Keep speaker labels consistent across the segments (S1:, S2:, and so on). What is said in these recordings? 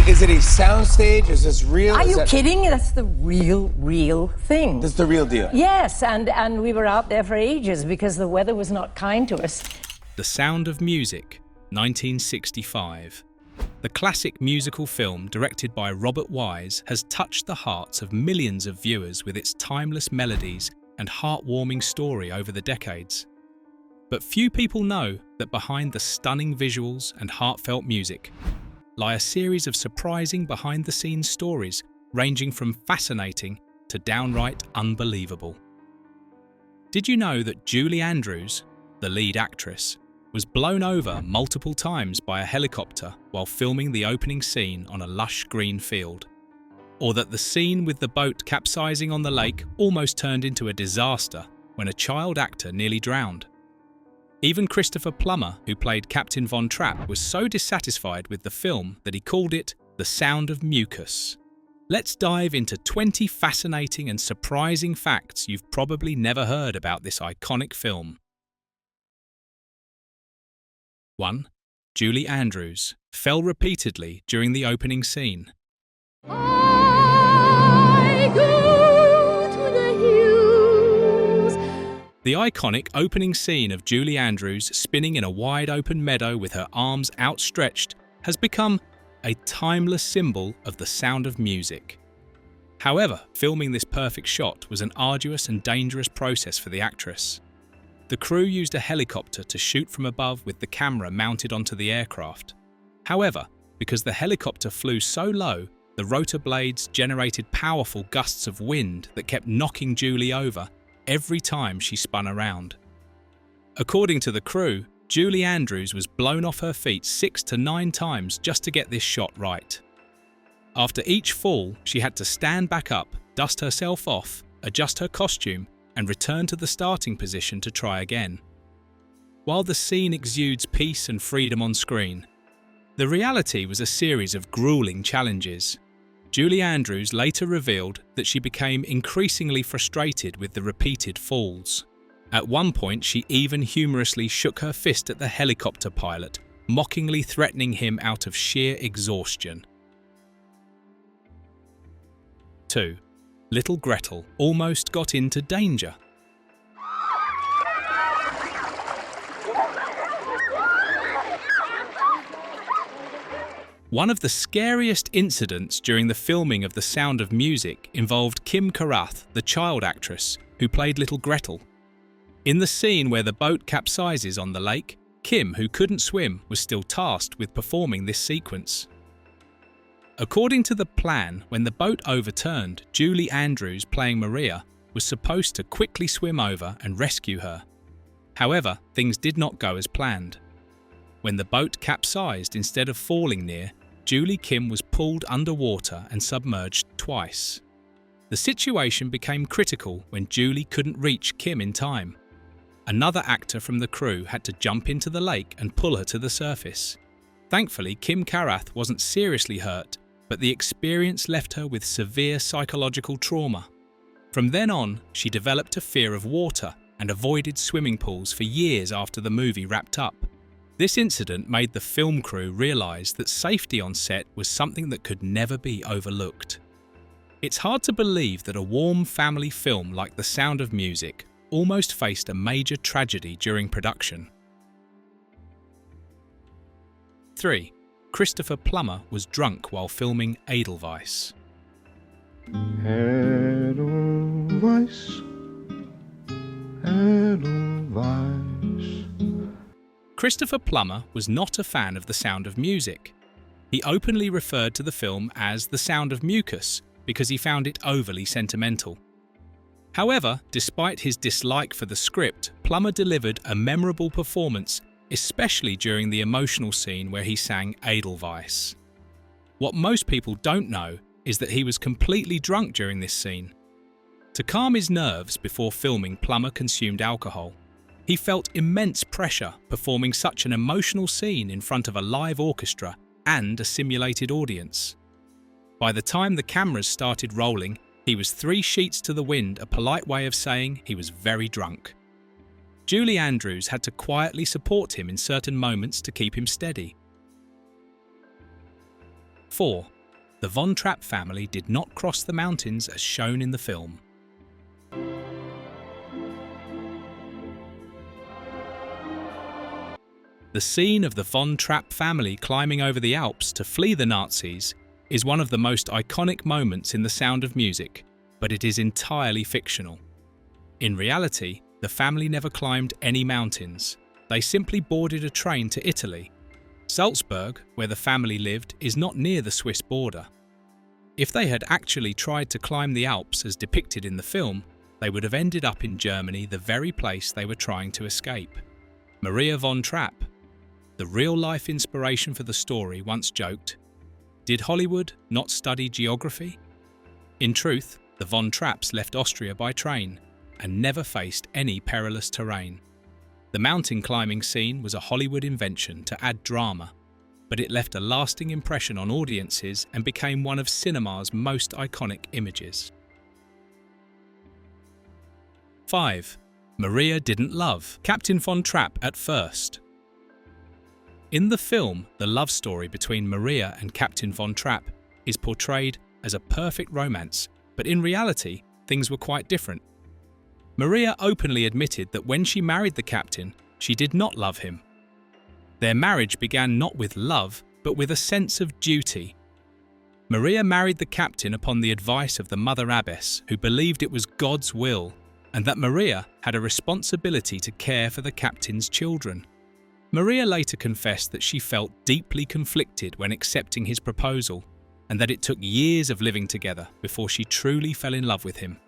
S1: Is it a soundstage? Is this real?
S2: Are you kidding? That's the real thing.
S1: That's the real deal?
S2: Yes, and we were out there for ages because the weather was not kind to us.
S3: The Sound of Music, 1965. The classic musical film directed by Robert Wise has touched the hearts of millions of viewers with its timeless melodies and heartwarming story over the decades. But few people know that behind the stunning visuals and heartfelt music lie a series of surprising behind-the-scenes stories ranging from fascinating to downright unbelievable. Did you know that Julie Andrews, the lead actress, was blown over multiple times by a helicopter while filming the opening scene on a lush green field? Or that the scene with the boat capsizing on the lake almost turned into a disaster when a child actor nearly drowned? Even Christopher Plummer, who played Captain Von Trapp, was so dissatisfied with the film that he called it The Sound of Mucus. Let's dive into 20 fascinating and surprising facts you've probably never heard about this iconic film. 1. Julie Andrews fell repeatedly during the opening scene.
S4: I go to the hills.
S3: The iconic opening scene of Julie Andrews spinning in a wide open meadow with her arms outstretched has become a timeless symbol of the sound of music. However, filming this perfect shot was an arduous and dangerous process for the actress. The crew used a helicopter to shoot from above with the camera mounted onto the aircraft. However, because the helicopter flew so low, the rotor blades generated powerful gusts of wind that kept knocking Julie over every time she spun around. According to the crew, Julie Andrews was blown off her feet 6 to 9 times just to get this shot right. After each fall, she had to stand back up, dust herself off, adjust her costume, and return to the starting position to try again. While the scene exudes peace and freedom on screen, the reality was a series of grueling challenges. Julie Andrews later revealed that she became increasingly frustrated with the repeated falls. At one point, she even humorously shook her fist at the helicopter pilot, mockingly threatening him out of sheer exhaustion. 2. Little Gretel almost got into danger. One of the scariest incidents during the filming of The Sound of Music involved Kim Karath, the child actress, who played Little Gretel. In the scene where the boat capsizes on the lake, Kim, who couldn't swim, was still tasked with performing this sequence. According to the plan, when the boat overturned, Julie Andrews, playing Maria, was supposed to quickly swim over and rescue her. However, things did not go as planned. When the boat capsized instead of falling near, Julie Kim was pulled underwater and submerged twice. The situation became critical when Julie couldn't reach Kim in time. Another actor from the crew had to jump into the lake and pull her to the surface. Thankfully, Kim Karath wasn't seriously hurt, but the experience left her with severe psychological trauma. From then on, she developed a fear of water and avoided swimming pools for years after the movie wrapped up. This incident made the film crew realize that safety on set was something that could never be overlooked. It's hard to believe that a warm family film like The Sound of Music almost faced a major tragedy during production. 3. Christopher Plummer was drunk while filming Edelweiss.
S5: Edelweiss, Edelweiss.
S3: Christopher Plummer was not a fan of The Sound of Music. He openly referred to the film as The Sound of Mucus because he found it overly sentimental. However, despite his dislike for the script, Plummer delivered a memorable performance, especially during the emotional scene where he sang Edelweiss. What most people don't know is that he was completely drunk during this scene. To calm his nerves before filming, Plummer consumed alcohol. He felt immense pressure performing such an emotional scene in front of a live orchestra and a simulated audience. By the time the cameras started rolling, he was 3 sheets to the wind, a polite way of saying he was very drunk. Julie Andrews had to quietly support him in certain moments to keep him steady. 4. the Von Trapp family did not cross the mountains as shown in the film. The scene of the Von Trapp family climbing over the Alps to flee the Nazis is one of the most iconic moments in The Sound of Music, but it is entirely fictional. In reality, the family never climbed any mountains. They simply boarded a train to Italy. Salzburg, where the family lived, is not near the Swiss border. If they had actually tried to climb the Alps as depicted in the film, they would have ended up in Germany, the very place they were trying to escape. Maria von Trapp, the real-life inspiration for the story, once joked, "Did Hollywood not study geography?" In truth, the Von Trapps left Austria by train and never faced any perilous terrain. The mountain climbing scene was a Hollywood invention to add drama, but it left a lasting impression on audiences and became one of cinema's most iconic images. 5. Maria didn't love Captain Von Trapp at first. In the film, the love story between Maria and Captain Von Trapp is portrayed as a perfect romance, but in reality, things were quite different. Maria openly admitted that when she married the captain, she did not love him. Their marriage began not with love, but with a sense of duty. Maria married the captain upon the advice of the mother abbess, who believed it was God's will, and that Maria had a responsibility to care for the captain's children. Maria later confessed that she felt deeply conflicted when accepting his proposal, and that it took years of living together before she truly fell in love with him.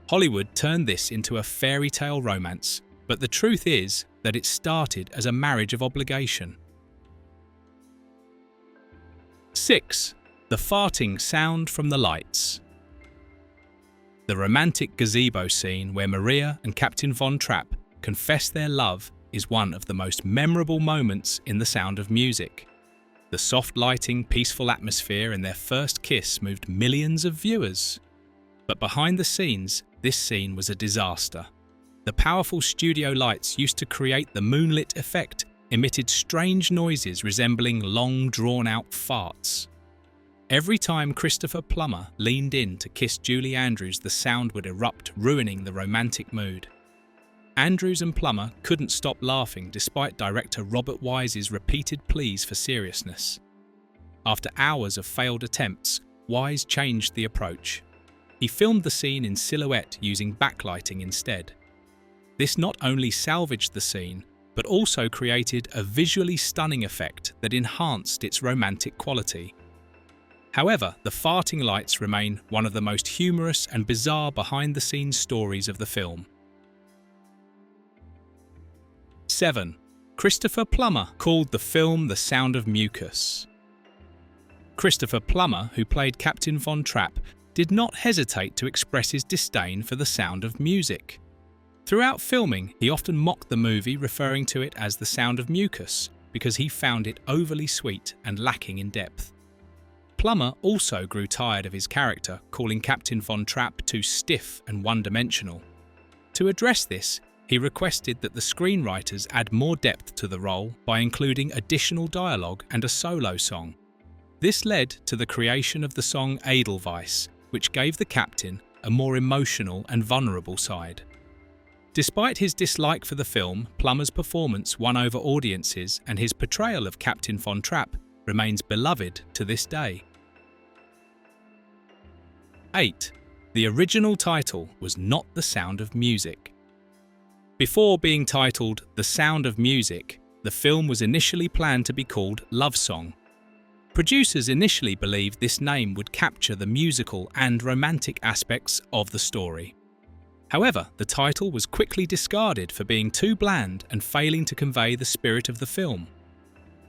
S3: Hollywood turned this into a fairy tale romance, but the truth is that it started as a marriage of obligation. 6. The farting sound from the lights. The romantic gazebo scene where Maria and Captain Von Trapp confess their love is one of the most memorable moments in The Sound of Music. The soft lighting, peaceful atmosphere and their first kiss moved millions of viewers. But behind the scenes, this scene was a disaster. The powerful studio lights used to create the moonlit effect emitted strange noises resembling long, drawn-out farts. Every time Christopher Plummer leaned in to kiss Julie Andrews, the sound would erupt, ruining the romantic mood. Andrews and Plummer couldn't stop laughing despite director Robert Wise's repeated pleas for seriousness. After hours of failed attempts, Wise changed the approach. He filmed the scene in silhouette using backlighting instead. This not only salvaged the scene, but also created a visually stunning effect that enhanced its romantic quality. However, the farting lights remain one of the most humorous and bizarre behind-the-scenes stories of the film. 7. Christopher Plummer called the film The Sound of Mucus. Christopher Plummer, who played Captain Von Trapp, did not hesitate to express his disdain for The Sound of Music. Throughout filming, he often mocked the movie, referring to it as The Sound of Mucus, because he found it overly sweet and lacking in depth. Plummer also grew tired of his character, calling Captain Von Trapp too stiff and one-dimensional. To address this, he requested that the screenwriters add more depth to the role by including additional dialogue and a solo song. This led to the creation of the song Edelweiss, which gave the captain a more emotional and vulnerable side. Despite his dislike for the film, Plummer's performance won over audiences, and his portrayal of Captain Von Trapp remains beloved to this day. 8. The original title was not The Sound of Music. Before being titled The Sound of Music, the film was initially planned to be called Love Song. Producers initially believed this name would capture the musical and romantic aspects of the story. However, the title was quickly discarded for being too bland and failing to convey the spirit of the film.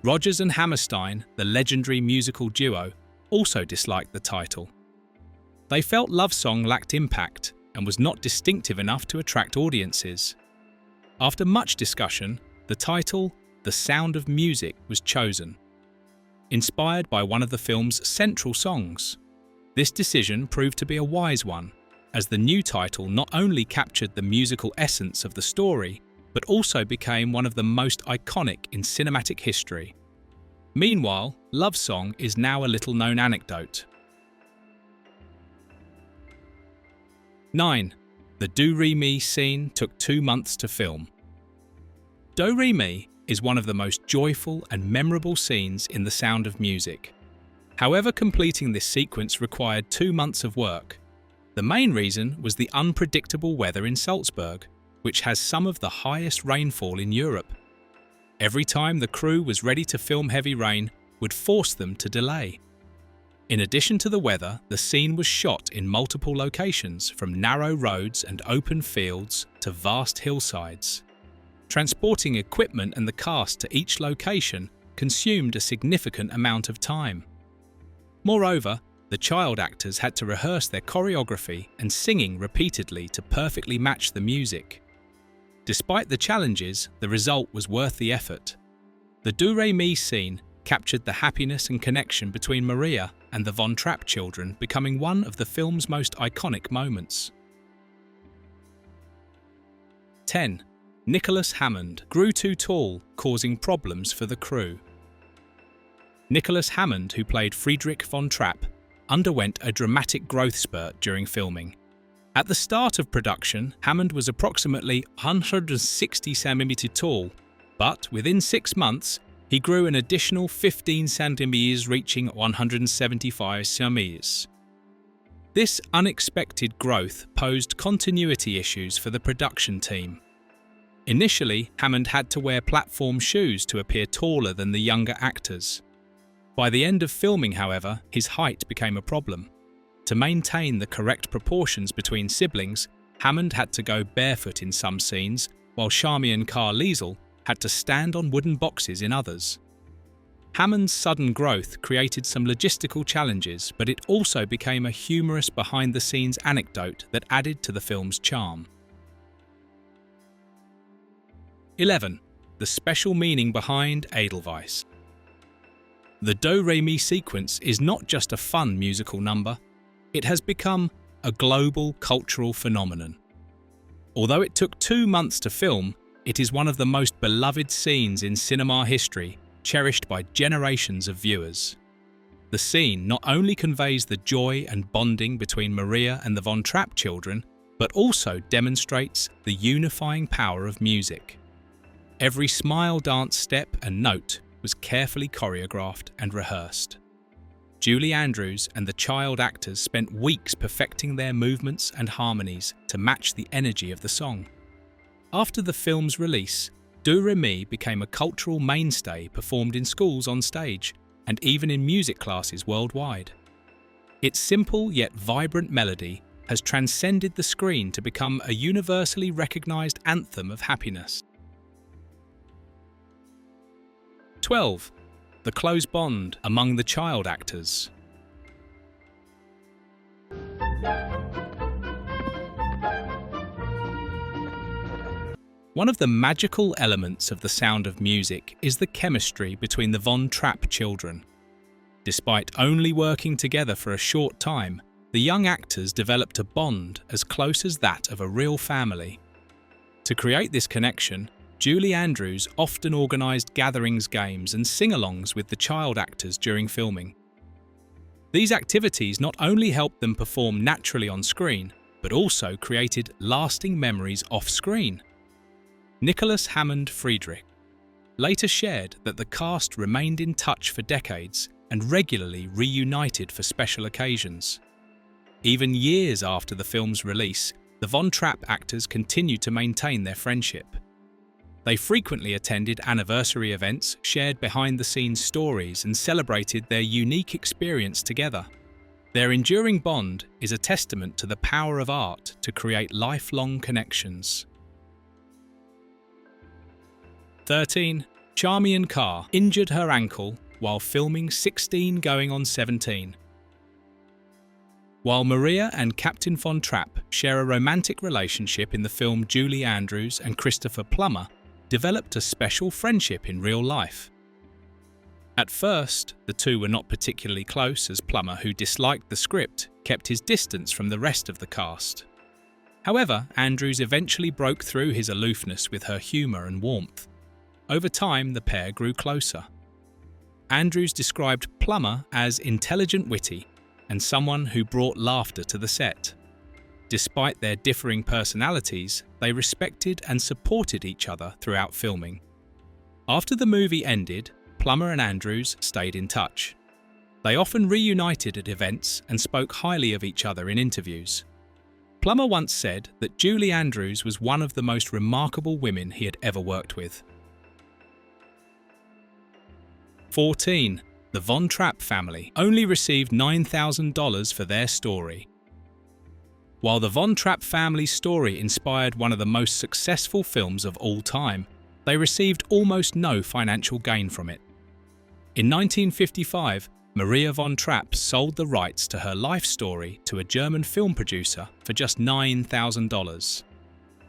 S3: Rodgers and Hammerstein, the legendary musical duo, also disliked the title. They felt Love Song lacked impact and was not distinctive enough to attract audiences. After much discussion, the title, The Sound of Music, was chosen, inspired by one of the film's central songs. This decision proved to be a wise one, as the new title not only captured the musical essence of the story, but also became one of the most iconic in cinematic history. Meanwhile, Love Song is now a little-known anecdote. 9. The Do-Re-Mi scene took 2 months to film. Do-Re-Mi is one of the most joyful and memorable scenes in The Sound of Music. However, completing this sequence required 2 months of work. The main reason was the unpredictable weather in Salzburg, which has some of the highest rainfall in Europe. Every time the crew was ready to film heavy rain would force them to delay. In addition to the weather, the scene was shot in multiple locations, from narrow roads and open fields to vast hillsides. Transporting equipment and the cast to each location consumed a significant amount of time. Moreover, the child actors had to rehearse their choreography and singing repeatedly to perfectly match the music. Despite the challenges, the result was worth the effort. The Do-Re-Mi scene captured the happiness and connection between Maria and the Von Trapp children, becoming one of the film's most iconic moments. 10. Nicholas Hammond grew too tall, causing problems for the crew. Nicholas Hammond, who played Friedrich von Trapp, underwent a dramatic growth spurt during filming. At the start of production, Hammond was approximately 160 cm tall, but within 6 months, he grew an additional 15 cm, reaching 175 cm. This unexpected growth posed continuity issues for the production team. Initially, Hammond had to wear platform shoes to appear taller than the younger actors. By the end of filming, however, his height became a problem. To maintain the correct proportions between siblings, Hammond had to go barefoot in some scenes, while Charmian Carr-Liesel had to stand on wooden boxes in others. Hammond's sudden growth created some logistical challenges, but it also became a humorous behind-the-scenes anecdote that added to the film's charm. 11. The special meaning behind Edelweiss. The Do-Re-Mi sequence is not just a fun musical number, it has become a global cultural phenomenon. Although it took 2 months to film, it is one of the most beloved scenes in cinema history, cherished by generations of viewers. The scene not only conveys the joy and bonding between Maria and the Von Trapp children, but also demonstrates the unifying power of music. Every smile, dance, step and note was carefully choreographed and rehearsed. Julie Andrews and the child actors spent weeks perfecting their movements and harmonies to match the energy of the song. After the film's release, Do-Re-Mi became a cultural mainstay performed in schools on stage and even in music classes worldwide. Its simple yet vibrant melody has transcended the screen to become a universally recognized anthem of happiness. 12. The close bond among the child actors. One of the magical elements of The Sound of Music is the chemistry between the Von Trapp children. Despite only working together for a short time, the young actors developed a bond as close as that of a real family. To create this connection, Julie Andrews often organised gatherings, games and sing-alongs with the child actors during filming. These activities not only helped them perform naturally on screen, but also created lasting memories off-screen. Nicholas Hammond Friedrich later shared that the cast remained in touch for decades and regularly reunited for special occasions. Even years after the film's release, the Von Trapp actors continued to maintain their friendship. They frequently attended anniversary events, shared behind-the-scenes stories, and celebrated their unique experience together. Their enduring bond is a testament to the power of art to create lifelong connections. 13. Charmian Carr injured her ankle while filming 16 going on 17. While Maria and Captain Von Trapp share a romantic relationship in the film, Julie Andrews and Christopher Plummer developed a special friendship in real life. At first, the two were not particularly close, as Plummer, who disliked the script, kept his distance from the rest of the cast. However, Andrews eventually broke through his aloofness with her humour and warmth. Over time, the pair grew closer. Andrews described Plummer as intelligent, witty, and someone who brought laughter to the set. Despite their differing personalities, they respected and supported each other throughout filming. After the movie ended, Plummer and Andrews stayed in touch. They often reunited at events and spoke highly of each other in interviews. Plummer once said that Julie Andrews was one of the most remarkable women he had ever worked with. 14. The Von Trapp family only received $9,000 for their story. While the Von Trapp family's story inspired one of the most successful films of all time, they received almost no financial gain from it. In 1955, Maria von Trapp sold the rights to her life story to a German film producer for just $9,000.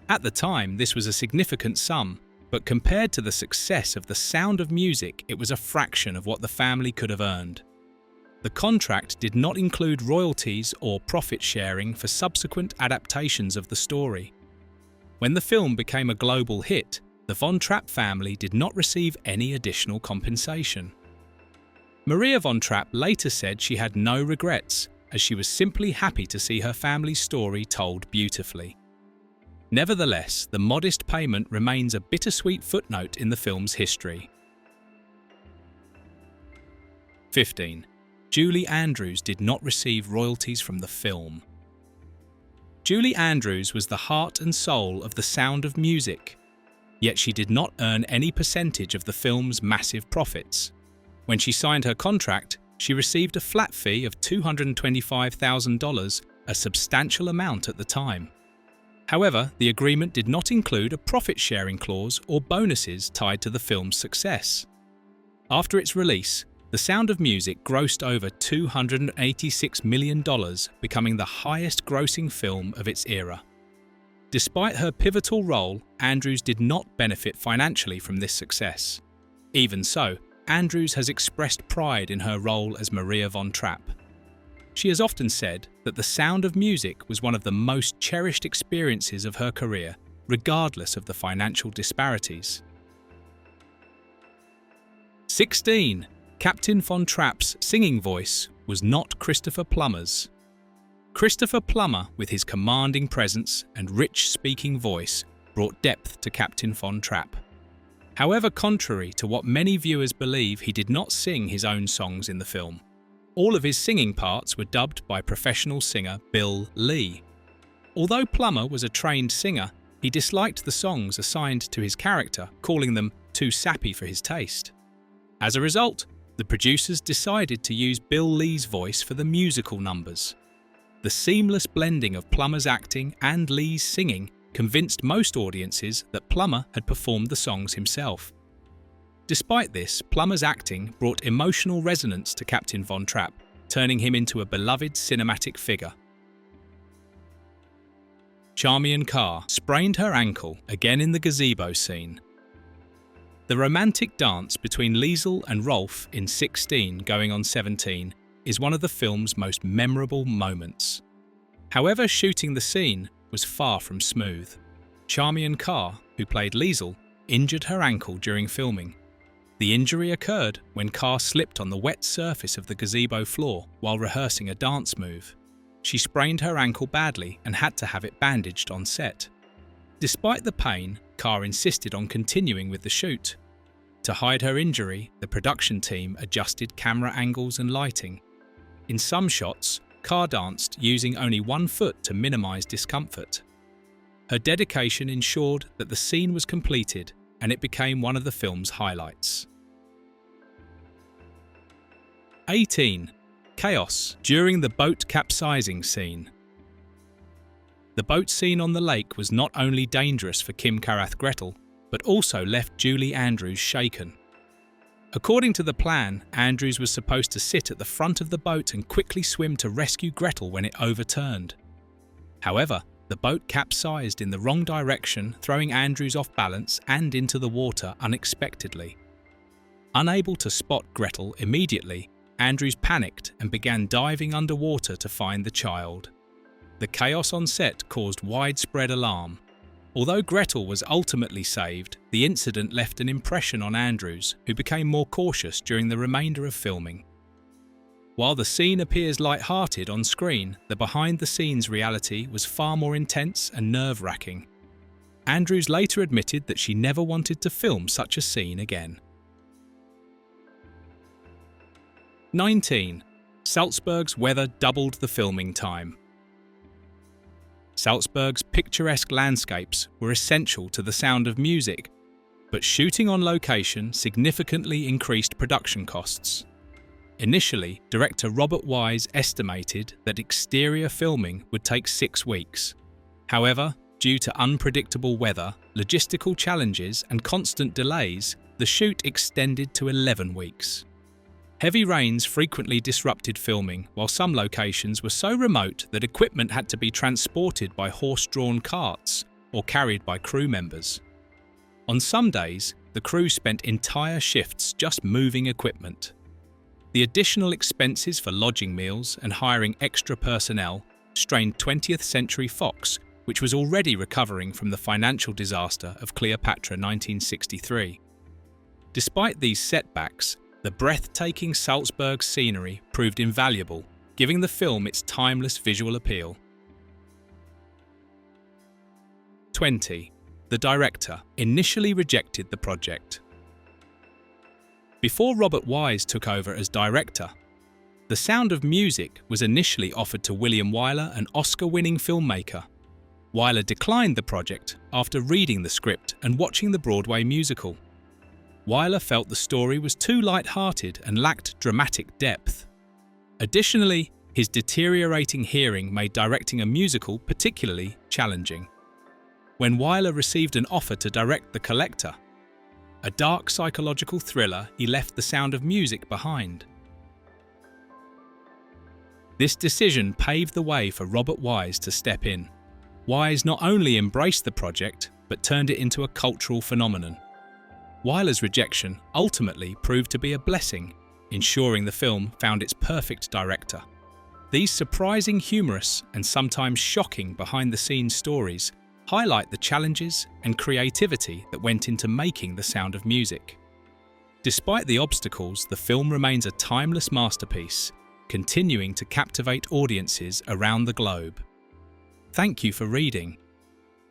S3: At the time, this was a significant sum, but compared to the success of The Sound of Music, it was a fraction of what the family could have earned. The contract did not include royalties or profit sharing for subsequent adaptations of the story. When the film became a global hit, the Von Trapp family did not receive any additional compensation. Maria von Trapp later said she had no regrets, as she was simply happy to see her family's story told beautifully. Nevertheless, the modest payment remains a bittersweet footnote in the film's history. 15. Julie Andrews did not receive royalties from the film. Julie Andrews was the heart and soul of The Sound of Music, yet she did not earn any percentage of the film's massive profits. When she signed her contract, she received a flat fee of $225,000, a substantial amount at the time. However, the agreement did not include a profit-sharing clause or bonuses tied to the film's success. After its release, The Sound of Music grossed over $286 million, becoming the highest-grossing film of its era. Despite her pivotal role, Andrews did not benefit financially from this success. Even so, Andrews has expressed pride in her role as Maria von Trapp. She has often said that The Sound of Music was one of the most cherished experiences of her career, regardless of the financial disparities. 16. Captain von Trapp's singing voice was not Christopher Plummer's. Christopher Plummer, with his commanding presence and rich speaking voice, brought depth to Captain von Trapp. However, contrary to what many viewers believe, he did not sing his own songs in the film. All of his singing parts were dubbed by professional singer Bill Lee. Although Plummer was a trained singer, he disliked the songs assigned to his character, calling them too sappy for his taste. As a result, the producers decided to use Bill Lee's voice for the musical numbers. The seamless blending of Plummer's acting and Lee's singing convinced most audiences that Plummer had performed the songs himself. Despite this, Plummer's acting brought emotional resonance to Captain von Trapp, turning him into a beloved cinematic figure. Charmian Carr sprained her ankle again in the gazebo scene. The romantic dance between Liesl and Rolf in 16 going on 17 is one of the film's most memorable moments. However, shooting the scene was far from smooth. Charmian Carr, who played Liesl, injured her ankle during filming. The injury occurred when Carr slipped on the wet surface of the gazebo floor while rehearsing a dance move. She sprained her ankle badly and had to have it bandaged on set. Despite the pain, Carr insisted on continuing with the shoot. To hide her injury, the production team adjusted camera angles and lighting. In some shots, Carr danced using only one foot to minimize discomfort. Her dedication ensured that the scene was completed, and it became one of the film's highlights. 18. Chaos during the boat capsizing scene. The boat scene on the lake was not only dangerous for Kim Karath Gretel, but also left Julie Andrews shaken. According to the plan, Andrews was supposed to sit at the front of the boat and quickly swim to rescue Gretel when it overturned. However, the boat capsized in the wrong direction, throwing Andrews off balance and into the water unexpectedly. Unable to spot Gretel immediately, Andrews panicked and began diving underwater to find the child. The chaos on set caused widespread alarm. Although Gretel was ultimately saved, the incident left an impression on Andrews, who became more cautious during the remainder of filming. While the scene appears light-hearted on screen, the behind-the-scenes reality was far more intense and nerve-wracking. Andrews later admitted that she never wanted to film such a scene again. 19. Salzburg's weather doubled the filming time. Salzburg's picturesque landscapes were essential to the sound of music, but shooting on location significantly increased production costs. Initially, director Robert Wise estimated that exterior filming would take 6 weeks. However, due to unpredictable weather, logistical challenges and constant delays, the shoot extended to 11 weeks. Heavy rains frequently disrupted filming, while some locations were so remote that equipment had to be transported by horse-drawn carts or carried by crew members. On some days, the crew spent entire shifts just moving equipment. The additional expenses for lodging meals and hiring extra personnel strained 20th Century Fox, which was already recovering from the financial disaster of Cleopatra 1963. Despite these setbacks, the breathtaking Salzburg scenery proved invaluable, giving the film its timeless visual appeal. 20. The director initially rejected the project. Before Robert Wise took over as director, The Sound of Music was initially offered to William Wyler, an Oscar-winning filmmaker. Wyler declined the project after reading the script and watching the Broadway musical. Wyler felt the story was too light-hearted and lacked dramatic depth. Additionally, his deteriorating hearing made directing a musical particularly challenging. When Wyler received an offer to direct The Collector, a dark psychological thriller, he left The Sound of Music behind. This decision paved the way for Robert Wise to step in. Wise not only embraced the project, but turned it into a cultural phenomenon. Wyler's rejection ultimately proved to be a blessing, ensuring the film found its perfect director. These surprising, humorous, and sometimes shocking behind-the-scenes stories highlight the challenges and creativity that went into making The Sound of Music. Despite the obstacles, the film remains a timeless masterpiece, continuing to captivate audiences around the globe. Thank you for reading.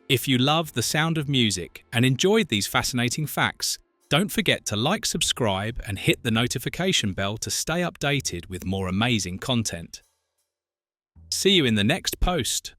S3: If you love The Sound of Music and enjoyed these fascinating facts, don't forget to like, subscribe, and hit the notification bell to stay updated with more amazing content. See you in the next post.